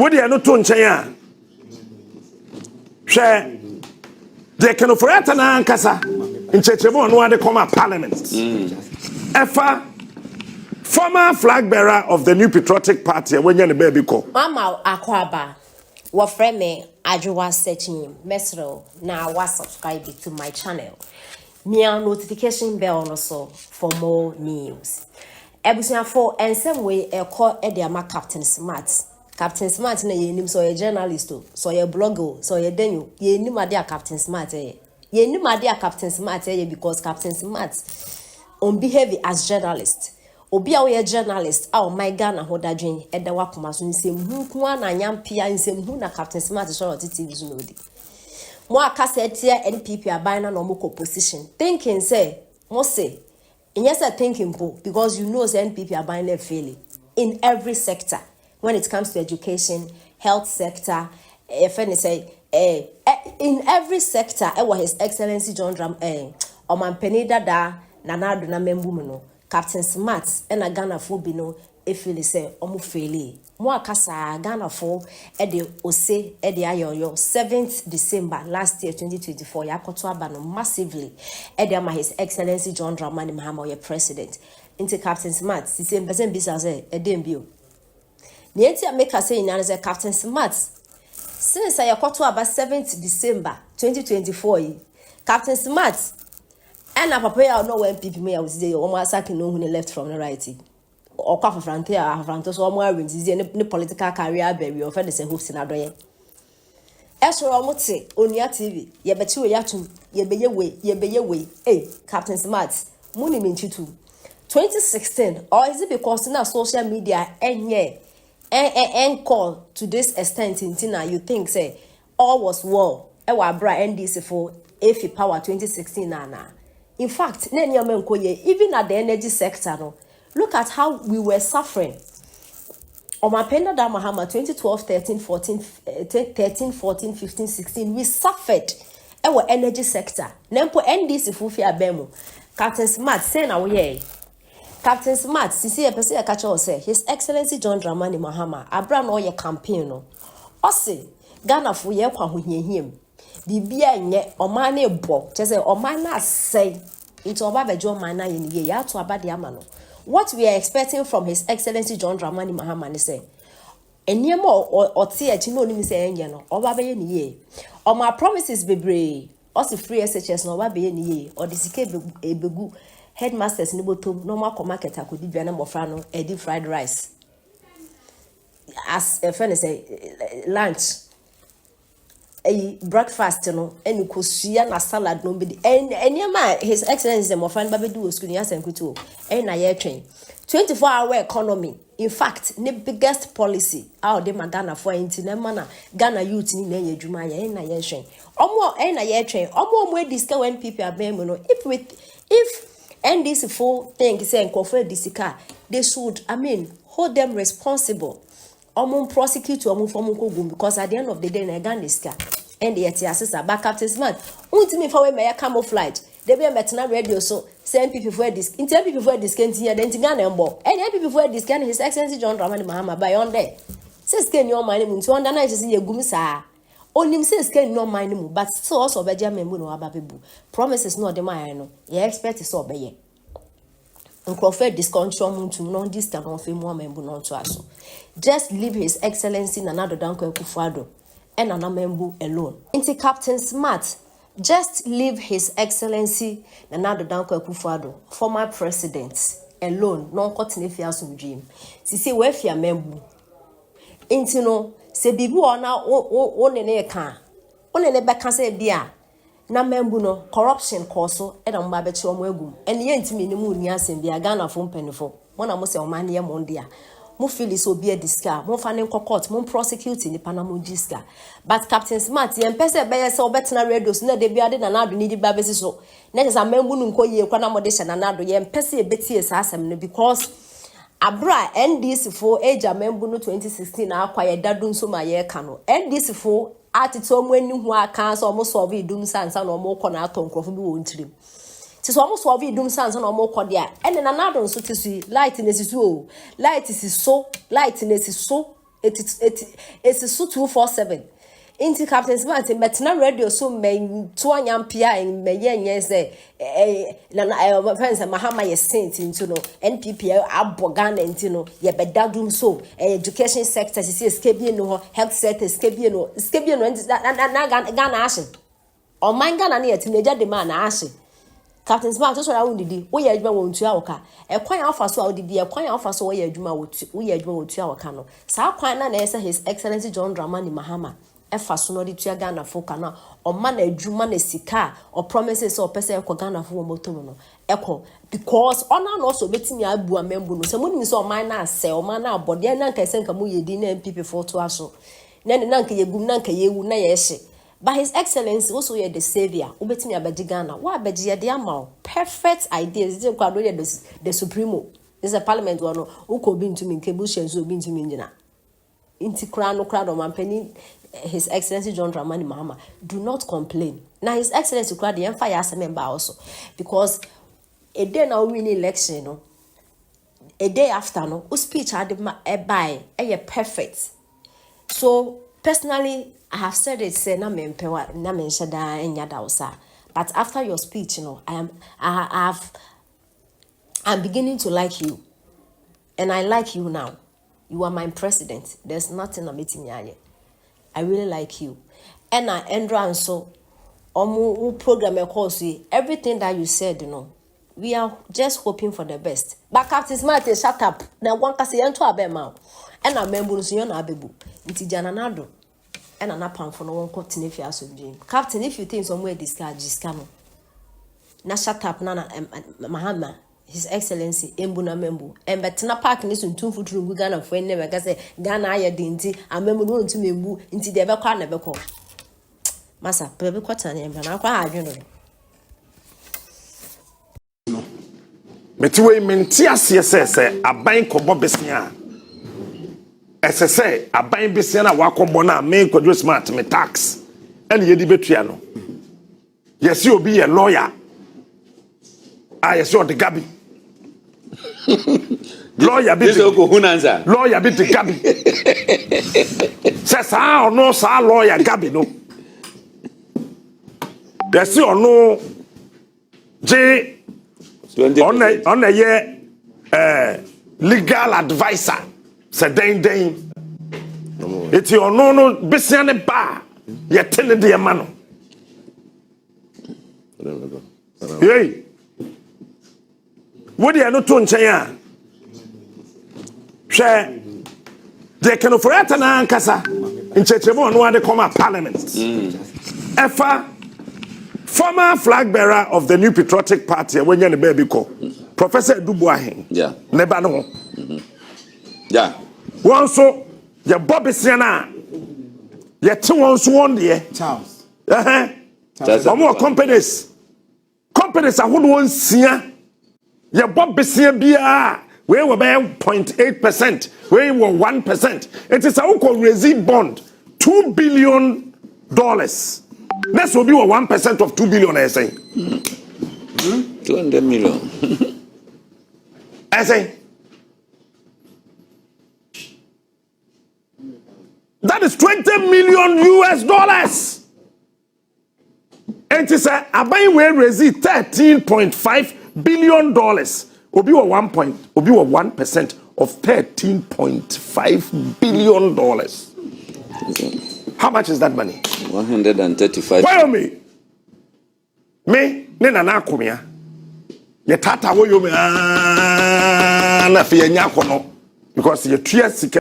Would you not to Chaya? Share the Canoforata and Casa in Chechevon, where they come at Parliament. Efa, former flag bearer of the New Patriotic Party, when you're the baby call. Mama Akwaba, what friend me, Addo was searching Mesro, now was subscribe to my channel. Near notification bell also for more news. Ebusia for and some way a call Ediama Captain Smart. Captain Smart na ye nim so ye journalist so ye blogger so ye denyo ye nim ade Captain Smart ye nim ade Captain Smart ye because Captain Smart on behave as journalist obi a we journalist a my Ghana hodadwen eda wakoma so nsem hu ku na nyampia nsem hu na Captain Smart so TV so no di mo akasa etia NPP aban na no mo position thinking say mo say yes I thinking po because you know say NPP aban na failing in every sector. When it comes to education, health sector, in every sector, His Excellency John Dram, Oman Dada, Nanado na membuno, Captain Smart, and a Ghana Fubino, Efili say, Omufeli. Moakasa, Ghana for Ede Ose, Ede Ayoyo, 7th December last year, 2024, Yakoto Abano massively, Ede His Excellency John Dramani Mahama, your president, into Captain Smart, the same person, business, Edembio. Niente make us say in as a Captain Smart. Since I got to about 7th December 2024, Captain Smart and a papa I know when people may was there almost I can know who left from the right. Or cough frontier, Frantos or more wins the political career baby or friends and hoops in Addo. As for almost say on your TV, ye bet you yatum, ye be your way, Captain Smart, money mean you too. 2016, or is it because now social media and call to this extent in Tina, you think say all was well. Ewa bra NDC for AFI power 2016 nana. In fact, even at the energy sector, no, look at how we were suffering. Omapenda da Mahama 2012, 13, 14, 15, 16, we suffered our energy sector. Nempo NDC for fear bemo. Captain Smart say na we Captain Smart, sisi e pese e kacha o say His Excellency John Dramani Mahama abra no ye campaign no. O say Ghana fo ye kwa hohiahiem. Bibia nye oman na ebo, che say oman na say it oba bejo oman na ye ni ye ya to abade ama no. What we are expecting from His Excellency John Dramani Mahama ni say eniema o tie achi no ni say enye no oba be ye ni ye. O ma promises bebre, o si free SHS no oba be ye ni ye, o disike ebegu headmasters ni botom normal ko market akodi bia na mofra no edi fried rice as a friend say lunch breakfast no eni ko sua na salad no be eni ma His Excellency mofra no ba be do school ya senkutu na ye twen 24-hour economy. In fact, the biggest policy out de Ghana for na Ghana youth ni na ye adwuma ye na ye hwen omo na ye twen omo we discuss when people are being no if and this full thing say Akuffo disika, they should hold them responsible. Prosecute because at the end of the day, Ghana is and the assessor back Captain Smart. Ultimately, for when may camouflage, they be a metana radio so send people for this. Intel people for this can't hear then Ghana and bo. And people for this can His Excellency John Dramani Mahama by on there. Says can your money to underline to see a gumisa. Only says can no mind but so also by German no ababu. Promises not the mine. You expect is obey. Akuffo discontrol to non distant on fame woman non to us. Just leave His Excellency Nanado Danko Akuffo and Anamembu alone. Into Captain Smart, just leave His Excellency Nanado Danko Akuffo, former president, alone, non continental dream. See where fear membu. Into no, se bibu ona one ne can. One ne beka say bia. Na membu no corruption koso e na mba beche omo agum ene ye ntimi ni mu ni asem bia Ghana fo mpanifo wona mo se o man ye mondia mo feel so bia diska mo fa ne court mo prosecute ni panama diska but Captain Smart ye mpese be ye se obetena radios na de bia de na nado ni di ba besi so na je sa membu nu nkoye kwa na mo de hye na nado ye mpese e betie sa asem no because abra NDC for age membu no 2016 na akwa ye dadu nso ma ye ka no NDC for atito omo eni hu aka so omo solve idum sansa na omo kọ na aton krofo bi wo ntirim ti so omo solve idum sansa na omo kọ dia ene na nado nso ti su light na si so light si so it's so 247 Inti Captain Smart metna radio so men to anyampia en meyenye say na friends mahama ye saint into no NPP abogan into ye bedadum so education sector see escape no health sector escape no na Ghana ashe o man Ghana na yet meja de man na ashe Captain Smart so ra wundidi wo ye adwuma wo ntua woka ekwan afa so awdidi ekwan afa so wo ye adwuma wo ye adwuma wo tua woka no sa kwan na ese His Excellency John Dramani Mahama efa so no di tua Ghana fo kana o ma na adwuma na sika o promises o pese ekọ Ghana fo moto no ekọ because ona no so betimi abu amembu no se moni so o man na ase o man na abode na nka ese nka mo ye di na MPP fo to aso na ne na nka ye gum na nka ye wu na ye hye. But His Excellency also you're the savior. Ubetimi abeji Ghana. Wa abeji ya diama. Perfect ideas. This is the supremo. This is a parliament one. Uko bintu minke bushe nzo bintu minjina. Inti krano krano mampeni His Excellency John Dramani Mahama. Do not complain. Now His Excellency krano the empire as a member also because a day now win election no. A day after no. U speech had by perfect. So personally. I have said it, say na mempewa na menshada enyada osa. But after your speech, I'm beginning to like you, and I like you now. You are my president. There's nothing I'm meeting you. I really like you, and I and so, program course everything that you said, we are just hoping for the best. But Captain Smart, shut up. Now one can say into a bema, and I remember you na abebu. Inti Addo. And an upon for no one captain if you are so dream. Captain, if you think somewhere this guy just come. Na shut up, Nana Mahama, His Excellency, Embuna Membu, and Betna Park is in 2 foot room Ghana for never say Ghana I dinty, and Membu to Membu into the ever car never call. Massa, baby cotton, and I quite generally. Metiwe mentia CSS, a bank of Bobesnia. SSA aban bisia na wakombo na main kwadwo smart me tax and ye di betua no yes you be a lawyer yes you the gabi lawyer be lawyer be the gabi says how no sa lawyer gabi no yes you no j on a legal advisor say den it's your no besiane ba ye tene de ma no hey what you no to nchen a hwe they can for it na ankasa nchechebo no ade come parliament efa former flag bearer of the New Patriotic Party when you ne baby call Professor Duboahen yeah neba no yeah. One so your Bobby Siena, your 2 on sworn there. Charles. Some more companies. Companies are who won't see your Bobby Siena. We were by 0.8%. We were 1%. It is a receive bond $2 billion. This will be 1% of $2 billion. I say 200 million. I say. That is $20 million. And it's a buy will receive $13.5 billion. Obi wa 1% of $13.5 billion. How much is that money? 135. Why me? Me na kumia. Ye tata wo yo me na fe nya kono because ye tua sika